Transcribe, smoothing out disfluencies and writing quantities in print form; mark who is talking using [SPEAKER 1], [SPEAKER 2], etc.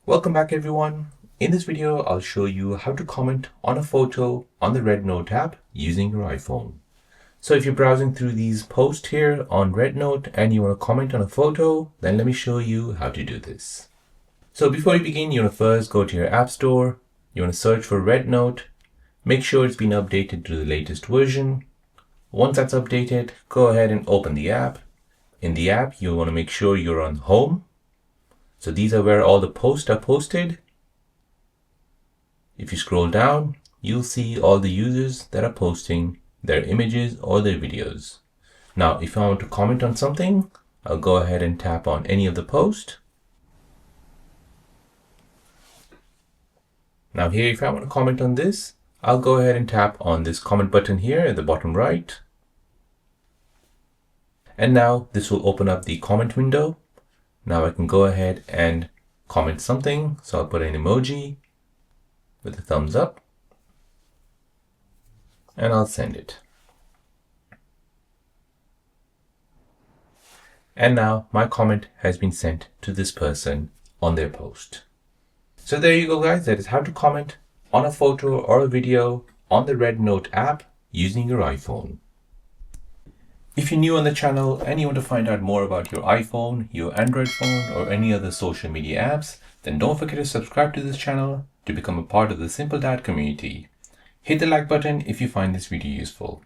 [SPEAKER 1] Welcome back everyone. In this video, I'll show you how to comment on a photo on the RedNote app using your iPhone. So if you're browsing through these posts here on RedNote and you want to comment on a photo, then let me show you how to do this. So before you begin, you want to first go to your app store. You want to search for RedNote. Make sure it's been updated to the latest version. Once that's updated, go ahead and open the app. In the app, you want to make sure you're on Home. So these are where all the posts are posted. If you scroll down, you'll see all the users that are posting their images or their videos. Now, if I want to comment on something, I'll go ahead and tap on any of the posts. Now here, if I want to comment on this, I'll go ahead and tap on this comment button here at the bottom right. And now this will open up the comment window. Now I can go ahead and comment something. So I'll put an emoji with a thumbs up and I'll send it. And now my comment has been sent to this person on their post. So there you go, guys. That is how to comment on a photo or a video on the RedNote app using your iPhone. If you're new on the channel and you want to find out more about your iPhone, your Android phone, or any other social media apps, then don't forget to subscribe to this channel to become a part of the Simple Dad community. Hit the like button if you find this video useful.